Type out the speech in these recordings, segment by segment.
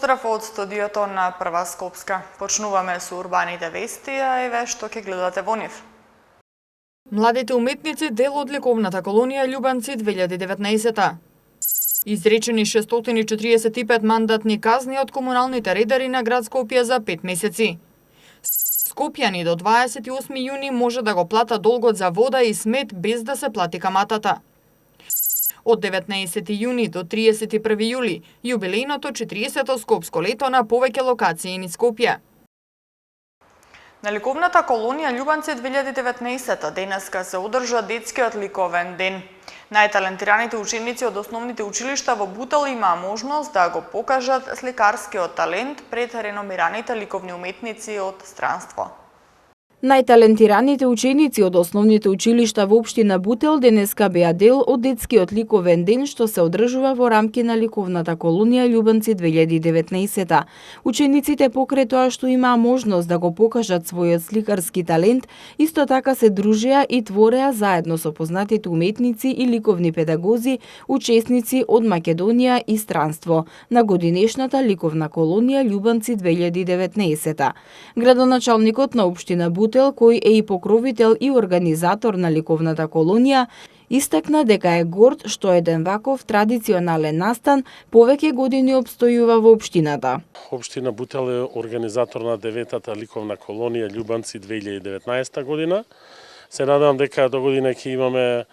Поздрав од студиото на Прва Скопска. Почнуваме со урбаните вести, а еве што ќе гледате во нив. Младите уметници дел од ликовната колонија Љубанци 2019. Изречени 645 мандатни казни од комуналните редари на град Скопје за 5 месеци. Скопјани до 28 јуни може да го плата долгот за вода и смет без да се плати каматата. Од 19 јуни до 31 јули, јубилејното 40-то скопско лето на повеќе локации низ Скопје. На ликовната колонија Љубанци 2019 денеска се одржа детскиот ликовен ден. Најталентираните ученици од основните училишта во Бутел имаа можност да го покажат сликарскиот талент пред реномираните ликовни уметници од странство. Најталентираните ученици од основните училишта во општина Бутел денеска беа дел од детскиот ликовен ден што се одржува во рамки на ликовната колонија Љубанци 2019. Учениците покрај тоа што имаа можност да го покажат својот сликарски талент, исто така се дружеа и твореа заедно со познатите уметници и ликовни педагози, учесници од Македонија и странство на годинешната ликовна колонија Љубанци 2019. Градоначалникот на општина Бутел, кој е и покровител и организатор на ликовната колонија, истакна дека е горд што еден ваков традиционален настан повеќе години опстојува во општината. Општина Бутел е организатор на 9-та ликовна колонија Љубанци 2019 година. Се надевам дека до година ќе имаме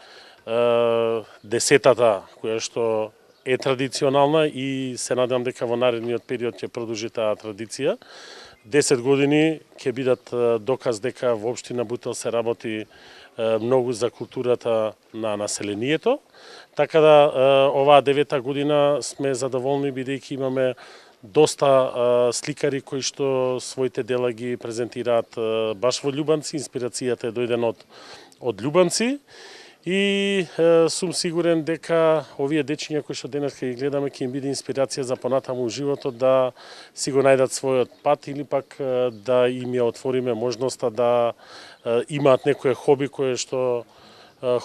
10-та, која што е традиционална и се надевам дека во наредниот период ќе продолжи таа традиција. 10 години ќе бидат доказ дека во општина Бутел се работи многу за културата на населението. Така да оваа 9-та година сме задоволни бидејќи имаме доста сликари кои што своите дела ги презентираат баш во Љубанци. Инспирацијата е дојдена од Љубанци. И сум сигурен дека овие дечиња кои што денес ќе ги гледаме ќе им биде инспирација за понатаму животот да си го најдат својот пат или пак да им ја отвориме можноста да имаат некое хоби кое што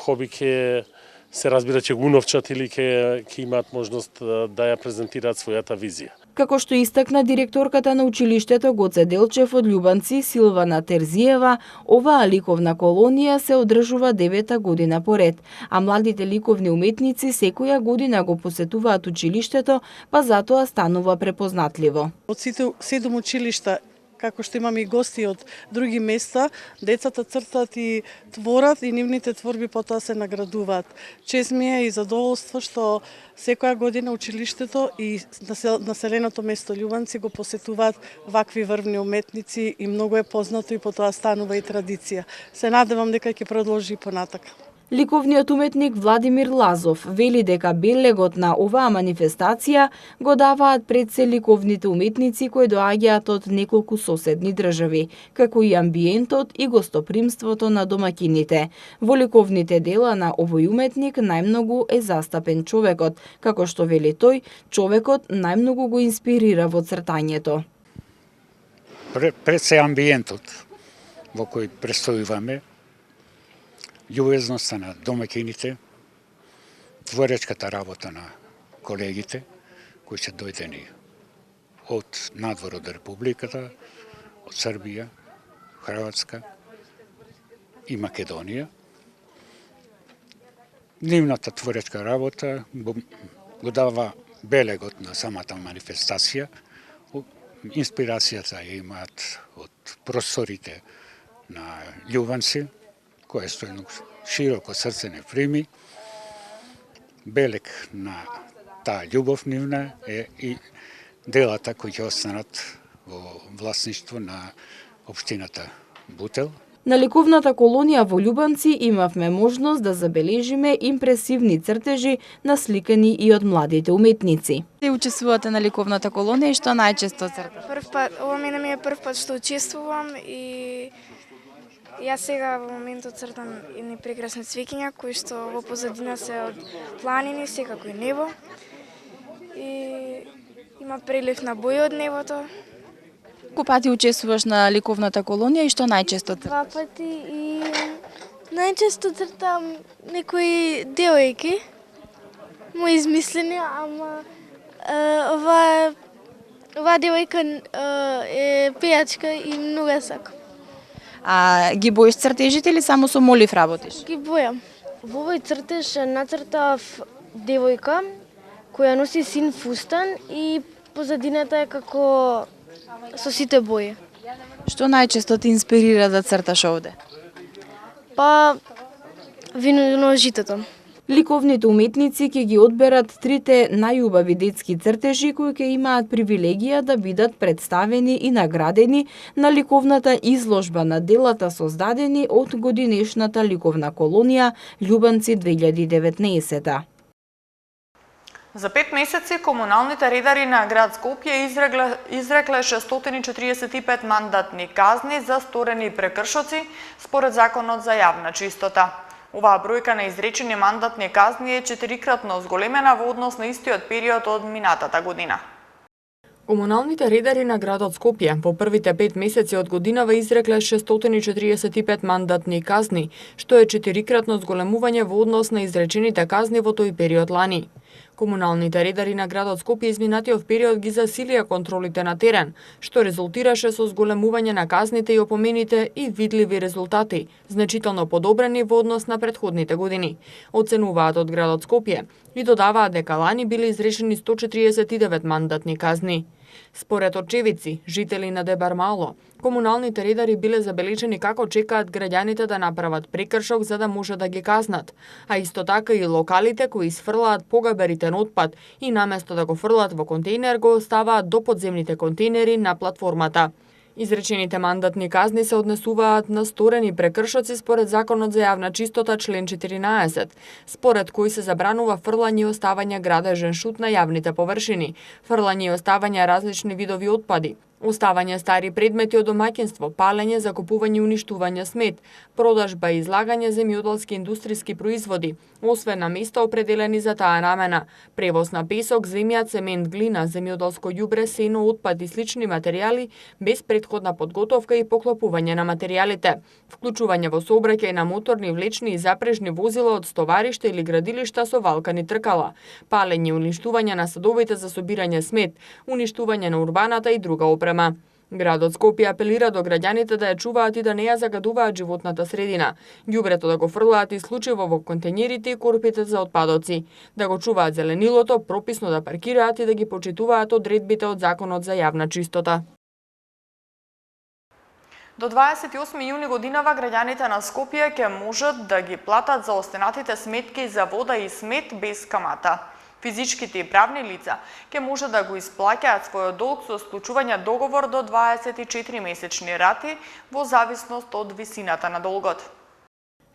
хоби ќе се разбира ќе го уновчат или ќе имаат можност да ја презентираат својата визија. Како што истакна директорката на училиштето Гоце Делчев од Љубанци Силвана Терзиева, оваа ликовна колонија се одржува 9-та година поред, а младите ликовни уметници секоја година го посетуваат училиштето, па затоа станува препознатливо. Од сите 7 училишта, како што имаме и гости од други места, децата цртат и творат и нивните творби потоа се наградуваат. Чест ми е и задоволство што секоја година училиштето и населеното место Љубанци го посетуваат вакви врвни уметници и многу е познато и потоа станува и традиција. Се надевам дека ќе продолжи понатака. Ликовниот уметник Владимир Лазов вели дека белегот на оваа манифестација го даваат пред се ликовните уметници кои доаѓаат од неколку соседни држави, како и амбиентот и гостопримството на домаќините. Во ликовните дела на овој уметник најмногу е застапен човекот, како што вели тој, човекот најмногу го инспирира во цртањето. Пред се амбиентот во кој престојуваме, љубезноста на домаќините, творечката работа на колегите кои се дојдени од надвор од Републиката, од Србија, Хрватска и Македонија. Нивната творечка работа го дава белегот на самата манифестација. Инспирацијата ја имаат од просторите на Љубанци, кој што едно широко срце не прими. Белег на таа љубов нивна е и делата кои ќе останат во власништво на општината Бутел. На ликовната колонија во Љубанци имавме можност да забележиме импресивни цртежи насликани и од младите уметници. Ти учествувате на ликовната колонија и што најчесто цртате? Прв пат, ова мене ми е прв пат што учествувам и јас сега во моментот цртам едни прекрасни цвеќиња кои што во позадина се од планини, секако и небо. И има прелив на боја од небото. Колку пати учествуваш на ликовната колонија и што најчесто црташ? 2 пати и најчесто цртам некои девојки, мои измислени, ама ова е Оваа девојка е пејачка и многу сака. А ги боиш цртежите или само со молив работиш? Ги бојам. Во овој цртеж нацртав девојка која носи син фустан и позадината е како со сите бои. Што најчесто те инспирира да црташ овде? Па виножитото. Ликовните уметници ќе ги одберат трите најубави детски цртежи кои ќе имаат привилегија да бидат представени и наградени на ликовната изложба на делата создадени од годинешната ликовна колонија Љубанци 2019. За 5 месеци комуналните редари на град Скопје изрекле 645 мандатни казни за сторени прекршоци според Законот за јавна чистота. Оваа бројка на изречени мандатни казни е 4-кратно зголемена во однос на истиот период од минатата година. Комуналните редари на градот Скопје по првите 5 месеци од годинава изрекле 645 мандатни казни, што е 4-кратно зголемување во однос на изречените казни во тој период лани. Комуналните редари на градот Скопје изминатиот период ги засилија контролите на терен, што резултираше со зголемување на казните и опомените и видливи резултати, значително подобрени во однос на претходните години. Оценуваат од градот Скопје и додаваат дека лани биле изрешени 149 мандатни казни. Според очевици, жители на Дебар Мало, комуналните редари биле забележени како чекаат граѓаните да направат прекршок за да може да ги казнат, а исто така и локалите кои сфрлаат погабаритен отпад и наместо да го фрлат во контейнер го оставаат до подземните контейнери на платформата. Изречените мандатни казни се однесуваат на сторени прекршоци според Законот за јавна чистота член 14, според кој се забранува фрлање и оставање градежен шут на јавните површини, фрлање и оставање различни видови отпади, оставање стари предмети од домаќинство, палење, закупување и уништување смет, продажба и излагање земјоделски индустријски производи, освен на места определени за таа намена, превоз на песок, земја, цемент, глина, земјоделско ѓубре, сено, отпад и слични материјали без претходна подготовка и поклопување на материјалите, вклучување во сообраќај на моторни, влечни и запрежни возила од стоваришта или градилишта со валкани тркала, палење и уништување на садовите за собирање смет, уништување на урбаната и друга опрема. Градот Скопје апелира до граѓаните да ја чуваат и да не ја загадуваат животната средина, ѓубрето да го фрлаат исклучиво во контејнерите и корпите за отпадоци, да го чуваат зеленилото, прописно да паркираат и да ги почитуваат одредбите од Законот за јавна чистота. До 28 јуни годинава граѓаните на Скопје ќе можат да ги платат за остенатите сметки за вода и смет без камата. Физичките и правни лица ќе може да го исплаќаат својот долг со склучување договор до 24 месечни рати во зависност од висината на долгот.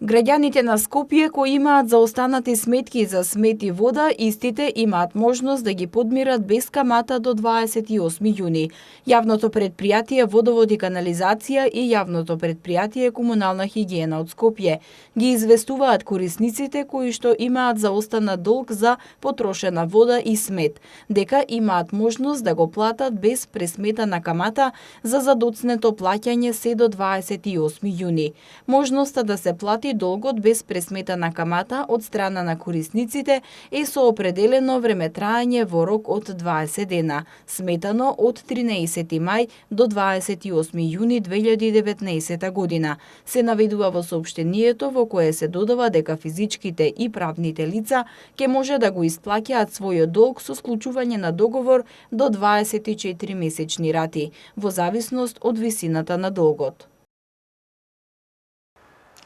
Граѓаните на Скопје кои имаат заостанати сметки за смет и вода, истите имаат можност да ги подмират без камата до 28 јуни. Јавното предпријатие Водовод и канализација и Јавното предпријатие Комунална хигиена од Скопје ги известуваат корисниците кои што имаат заостанат долг за потрошена вода и смет, дека имаат можност да го платат без пресметана камата за задоцнето плаќање се до 28 јуни. Можноста да се плати долгот без пресметана камата од страна на корисниците е со определено времетраење во рок од 20 дена, сметано од 13 мај до 28 јуни 2019 година. Се наведува во соопштението во кое се додава дека физичките и правните лица ќе може да го исплаќаат својот долг со склучување на договор до 24 месечни рати, во зависност од висината на долгот.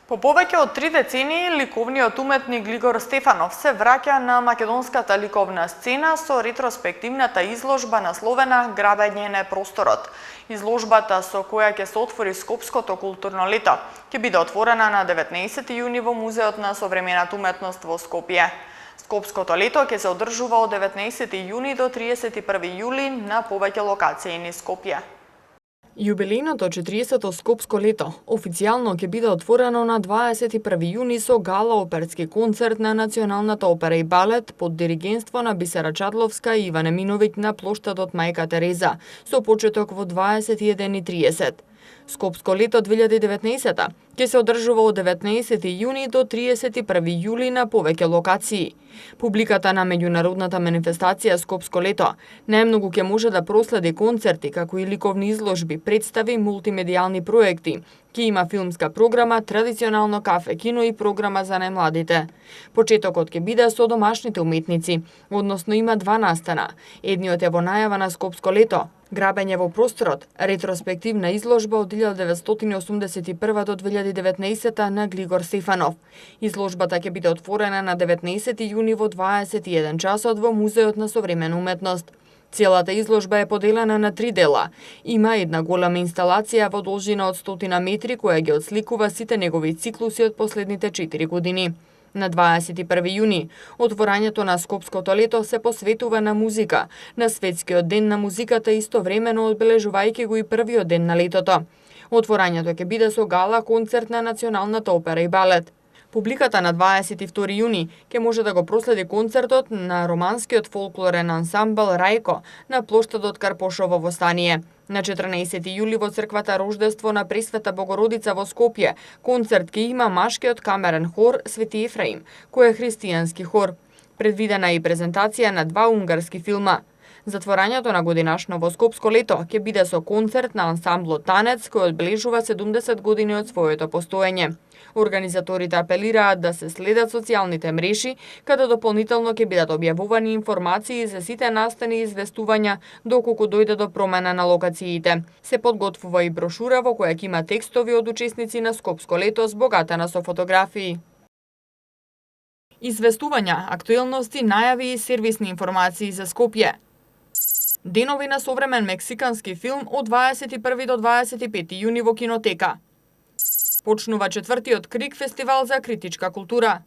По повеќе од 3 децении, ликовниот уметник Глигор Стефанов се враќа на македонската ликовна сцена со ретроспективната изложба насловена "Грабење на просторот". Изложбата со која ќе се отвори Скопското културно лето ќе биде отворена на 19 јуни во Музеот на современата уметност во Скопје. Скопското лето ќе се одржува од 19 јуни до 31 јули на повеќе локации низ Скопје. Јубилејното 40-то Скопско лето официјално ќе биде отворено на 21 јуни со гала оперски концерт на Националната опера и балет под диригентство на Бисера Чадловска и Иван Еминовиќ на плоштадот Мајка Тереза, со почеток во 21:30. Скопско лето 2019 ќе се одржува од 19 јуни до 31 јули на повеќе локации. Публиката на меѓународната манифестација Скопско лето најмногу ќе може да проследи концерти, како и ликовни изложби, представи, мултимедијални проекти. Ќе има филмска програма, традиционално кафе, кино и програма за најмладите. Почетокот ќе биде со домашните уметници, односно има два настана. Едниот е во најава на Скопско лето, грабење во просторот, ретроспективна изложба од 1981 до 2019 на Глигор Стефанов. Изложбата ќе биде отворена на 19 јуни во 21 часот во Музеот на современа уметност. Целата изложба е поделена на 3 дела. Има една голема инсталација во должина од 100 метри која ги отсликува сите негови циклуси од последните 4 години. На 21 јуни, отворањето на Скопското лето се посветува на музика, на Светскиот ден на музиката истовремено одбележувајќи го и првиот ден на летото. Отворањето ќе биде со гала концерт на Националната опера и балет. Публиката на 22 јуни ќе може да го проследи концертот на романскиот фолклорен ансамбл Рајко на плоштадот Карпошово во Станије. На 14 јули во црквата Рождество на Пресвета Богородица во Скопје концерт ќе има машкиот камерен хор Свети Ефраим, кој е христијански хор. Предвидена е и презентација на 2 унгарски филма. Затворањето на годинашно во Скопско лето ќе биде со концерт на ансамблот Танец кој одбележува 70 години од своето постоење. Организаторите апелираат да се следат социјалните мрежи, каде дополнително ќе бидат објавувани информации за сите настани и известувања доколку дојде до промена на локациите. Се подготвува и брошура во која ќе има текстови од учесници на Скопско лето збогатена со фотографии. Известувања, актуелности, најави и сервисни информации за Скопје. Денови на современ мексикански филм од 21 до 25 јуни во кинотека. Почнува 4-тиот Крик фестивал за критичка култура.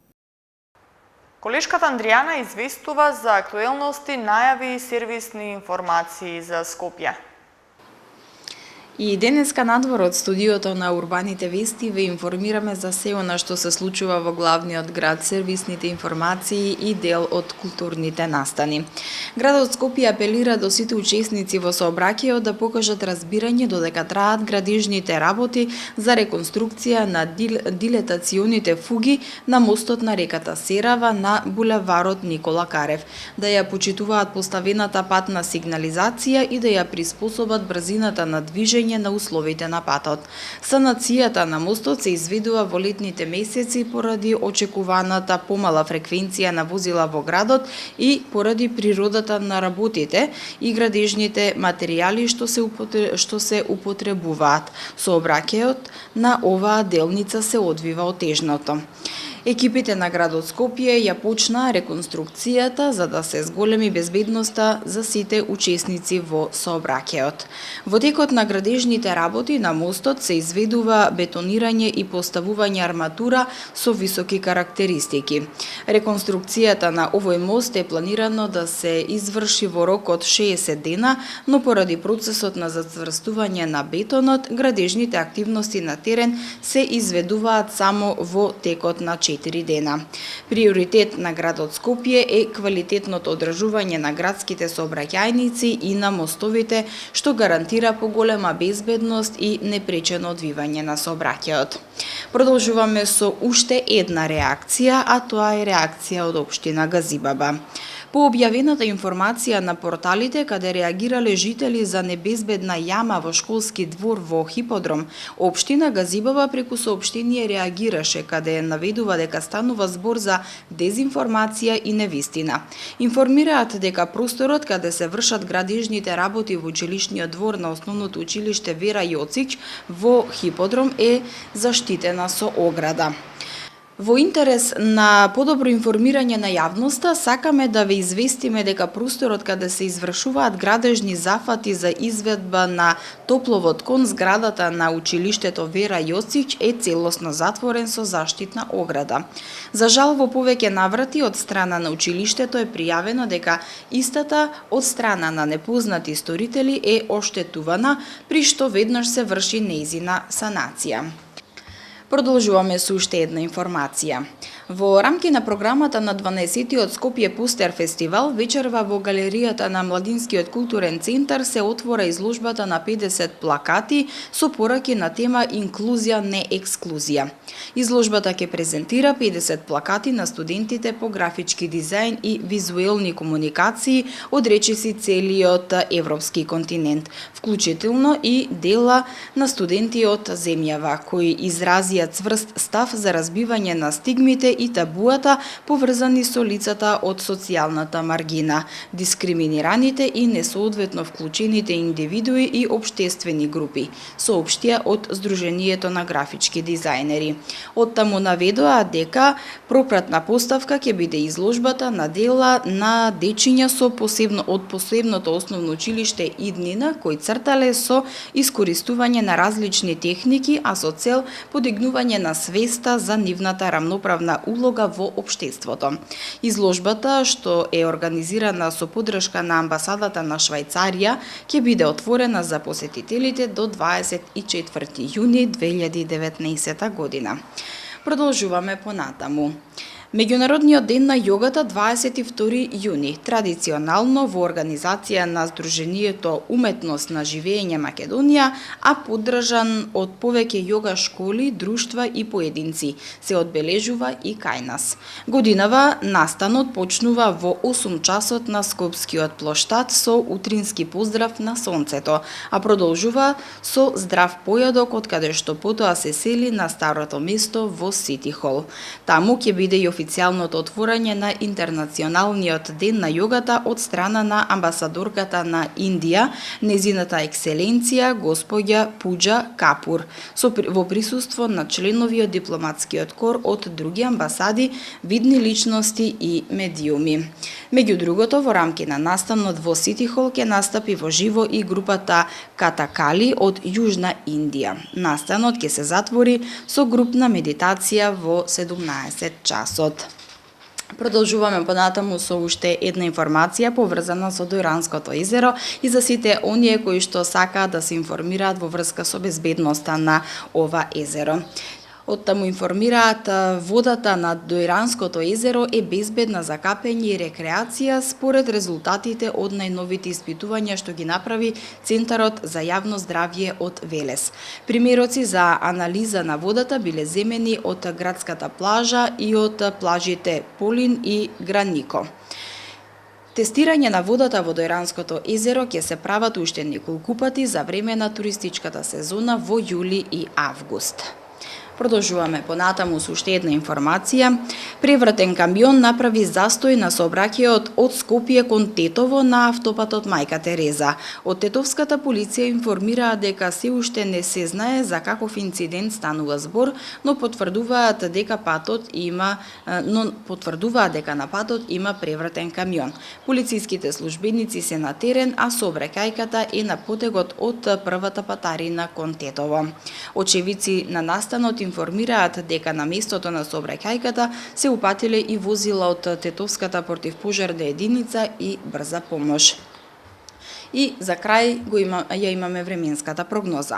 Колешката Андријана известува за актуелности, најави и сервисни информации за Скопје. И денеска надвор од студиото на Урбаните вести ве информираме за се она што се случува во главниот град, сервисните информации и дел од културните настани. Градот Скопје апелира до сите учесници во сообраќајот да покажат разбирање додека траат градежните работи за реконструкција на дилетационите фуги на мостот на реката Серава на булеварот Никола Карев, да ја почитуваат поставената патна сигнализација и да ја приспособат брзината на движење на условите на патот. Санацијата на мостот се изведува во летните месеци поради очекуваната помала фреквенција на возила во градот и поради природата на работите и градежните материјали што се употребуваат. Сообраќајот на оваа делница се одвива отежното. Екипите на градот Скопје ја почнаа реконструкцијата за да се зголеми безбедноста за сите учесници во сообраќајот. Во текот на градежните работи на мостот се изведува бетонирање и поставување арматура со високи карактеристики. Реконструкцијата на овој мост е планирано да се изврши во рок од 60 дена, но поради процесот на зацврстување на бетонот, градежните активности на терен се изведуваат само во текот на 4 дена. Приоритет на градот Скопје е квалитетното одржување на градските сообраќајници и на мостовите, што гарантира поголема безбедност и непречено одвивање на сообраќајот. Продолжуваме со уште една реакција, а тоа е реакција од општина Газибаба. По објавената информација на порталите каде реагирале жители за небезбедна јама во школски двор во Хиподром, општина Газибаба преку соопштение реагираше каде наведува дека станува збор за дезинформација и невистина. Информираат дека просторот каде се вршат градежните работи во училишниот двор на основното училиште Вера Јоцич во Хиподром е заштитена со ограда. Во интерес на подобро информирање на јавноста, сакаме да ве известиме дека просторот каде се извршуваат градежни зафати за изведба на топловод кон зградата на училиштето Вера Јосич е целосно затворен со заштитна ограда. За жал, во повеќе наврати од страна на училиштето е пријавено дека истата од страна на непознати сторители е оштетувана, при што веднаш се врши нејзина санација. Продолжуваме со уште една информација. Во рамки на програмата на 12-тиот Скопје Пустер фестивал, вечерва во галеријата на Младинскиот културен центар се отвора изложбата на 50 плакати со пораки на тема Инклузија, не ексклузија. Изложбата ќе презентира 50 плакати на студентите по графички дизајн и визуелни комуникации од речиси целиот европски континент, вклучително и дела на студенти од земјава, кои изразија цврст став за разбивање на стигмите и табуата поврзани со лицата од социјалната маргина, дискриминираните и несоодветно вклучените индивидуи и општествени групи, соопштија од Сдруженијето на графички дизајнери. Оттаму наведоа дека пропратна поставка ќе биде изложбата на дела на дечиња со од посебното основно училиште Иднина, кои цртале со искористување на различни техники, а со цел подигнување на свеста за нивната рамноправна улога во општеството. Изложбата, што е организирана со поддршка на амбасадата на Швајцарија, ќе биде отворена за посетителите до 24 јуни 2019 година. Продолжуваме понатаму. Меѓународниот ден на јогата 22 јуни, традиционално во организација на Сдруженијето Уметност на живење Македонија, а поддржан од повеќе јога школи, друштва и поединци, се одбележува и кај нас. Годинава настанот почнува во 8 часот на Скопскиот плоштад со утрински поздрав на сонцето, а продолжува со здрав појадок од каде што потоа се сели на старото место во Сити Хол. Таму ќе биде и официјалното отворање на Интернационалниот ден на јогата од страна на амбасадорката на Индија, незината екселенција господја Пуџа Капур, во присуство на членови од дипломатскиот кор од други амбасади, видни личности и медиуми. Меѓу другото, во рамки на настанот во Сити Хол ќе настапи во живо и групата Катакали од Јужна Индија. Настанот ќе се затвори со групна медитација во 17 часот. Продолжуваме понатаму со уште една информација поврзана со Дојранското езеро и за сите оние кои што сакаат да се информираат во врска со безбедноста на ова езеро. Оттаму информираат, водата на Дојранското езеро е безбедна за капење и рекреација според резултатите од најновите испитувања што ги направи Центарот за јавно здравје од Велес. Примероци за анализа на водата биле земени од градската плажа и од плажите Полин и Гранико. Тестирање на водата во Дојранското езеро ќе се прават уште неколку пати за време на туристичката сезона во јули и август. Продолжуваме понатаму со уште една информација. Превратен камион направи застој на сообраќајот од Скопје кон Тетово на автопатот Мајка Тереза. Од тетовската полиција информираа дека се уште не се знае за каков инцидент станува збор, но потврдуваат дека на патот има превратен камион. Полициските службеници се на терен, а сообраќајката е на потегот од првата патарина кон Тетово. Очевици на настанот информираат дека на местото на сообраќајката се упатиле и возила од Тетовската противпожарна единица и брза помош. И за крај ја имаме временската прогноза.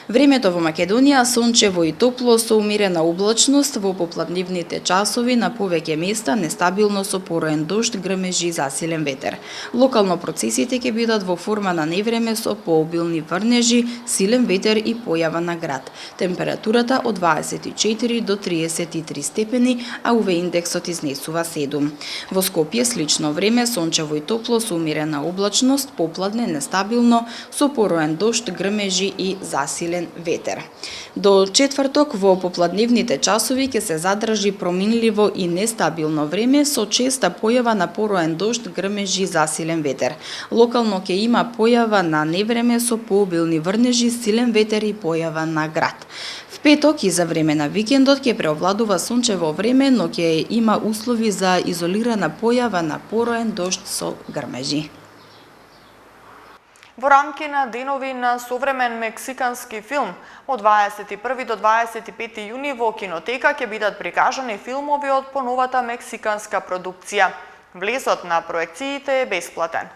Времето во Македонија сончево и топло со умерена облачност, во попладнивните часови на повеќе места нестабилно со пороен дожд, грмежи и засилен ветер. Локално процесите ќе бидат во форма на невреме со пообилни врнежи, силен ветер и појава на град. Температурата од 24 до 33 степени, а УВ индексот изнесува 7. Во Скопје слично време, сончево и топло со умерена облачност, попладне нестабилно со пороен дожд, грмежи и засилен ветер. До четврток во попладневните часови ќе се задржи проминливо и нестабилно време со честа појава на пороен дожд, грмежи и засилен ветер. Локално ќе има појава на невреме со пообилни врнежи, силен ветер и појава на град. В петок и за време на викендот ќе преовладува сончево време, но ќе има услови за изолирана појава на пороен дожд со грмежи. Во рамки на денови на современ мексикански филм, од 21 до 25 јуни во кинотека ќе бидат прикажани филмови од поновата мексиканска продукција. Влезот на проекциите е бесплатен.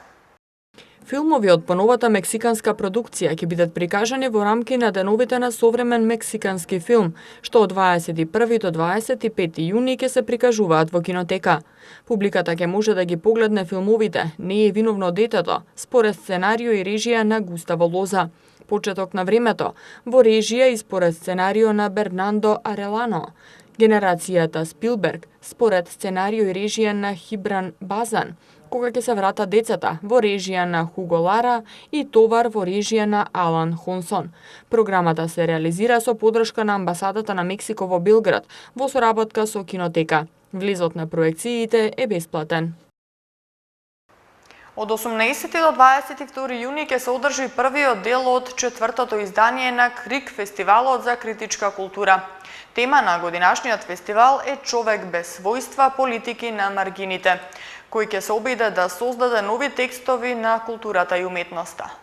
Филмови од поновата мексиканска продукција ќе бидат прикажани во рамки на деновите на современ мексикански филм, што од 21 до 25 јуни ќе се прикажуваат во кинотека. Публиката ќе може да ги погледне филмовите "Не е виновно детето", според сценарио и режија на Густаво Лоза. Почеток на времето, во режија и според сценарио на Бернандо Арелано. Генерацијата Спилберг, според сценарио и режија на Хибран Базан. Кога ќе се вратат децата, во режија на Хуго Лара и Товар во режија на Алан Хонсон. Програмата се реализира со подршка на амбасадата на Мексико во Белград, во соработка со Кинотека. Влезот на проекциите е бесплатен. Од 18 до 22 јуни ќе се одржи првиот дел од четвртото издание на Крик фестивалот за критичка култура. Тема на годинашниот фестивал е човек без својства, политики на маргините, кој ќе се обиде да создаде нови текстови на културата и уметноста.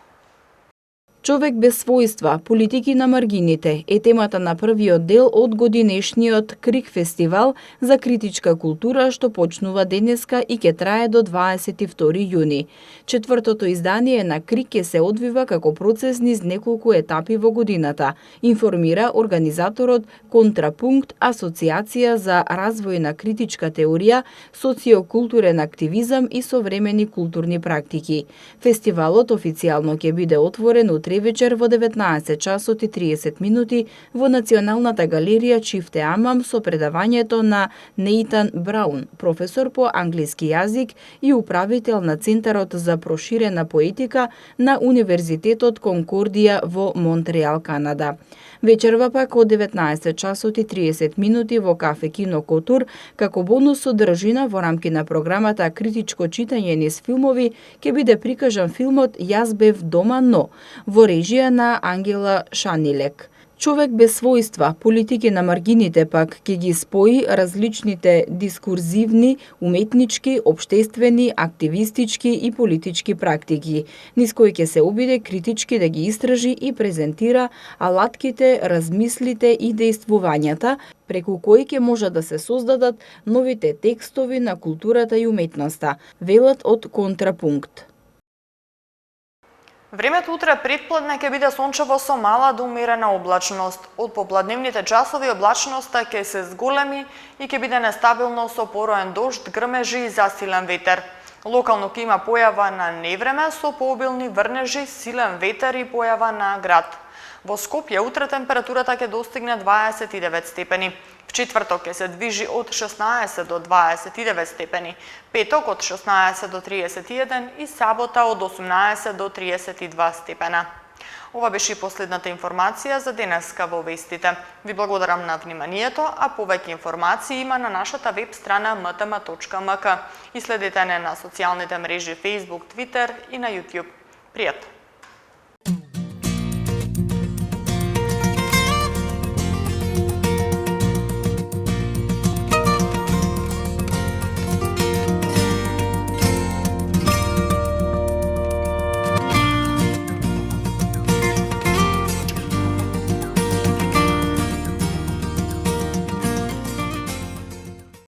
Човек без својства, политики на маргините е темата на првиот дел од годинешниот Крик фестивал за критичка култура што почнува денеска и ќе трае до 22 јуни. Четвртото издание на Крик ќе се одвива како процес низ неколку етапи во годината, информира организаторот Контрапункт, Асоциација за развој на критичка теорија, социокултурен активизам и современи културни практики. Фестивалот официјално ќе биде отворен утре вечер во 19 часот и 30 минути во Националната галерија Чифте Амам со предавањето на Нейтан Браун, професор по англиски јазик и управител на Центарот за проширена поетика на Универзитетот Конкордија во Монтреал, Канада. Вечерва пак од 19 часот и 30 минути во кафе Кино Котур, како бонус содржина во рамки на програмата Критичко читање низ филмови, ќе биде прикажан филмот Јас бев дома, но во режија на Ангела Шанилек. Човек без својства, политики на маргините пак ќе ги спои различните дискурзивни, уметнички, општествени, активистички и политички практики, низ кои ќе се обиде критички да ги истражи и презентира алатките, размислите и дејствувањата, преку кои ќе може да се создадат новите текстови на културата и уметноста, велат од Контрапункт. Времето утре предпладне ќе биде сончево со мала до умерена облачност. Од попладневните часови облачноста ќе се зголеми и ќе биде нестабилно со пороен дожд, грмежи и засилен ветер. Локално ќе има појава на невреме со пообилни врнежи, силен ветер и појава на град. Во Скопје утре температурата ќе достигне 29 степени. В четврток ќе се движи од 16 до 29 степени, петок од 16 до 31 и сабота од 18 до 32 степена. Ова беше последната информација за денеска во вестите. Ви благодарам на вниманието, а повеќе информации има на нашата веб страна mtm.mk и следете не на социјалните мрежи Facebook, Twitter и на YouTube. Пријатно!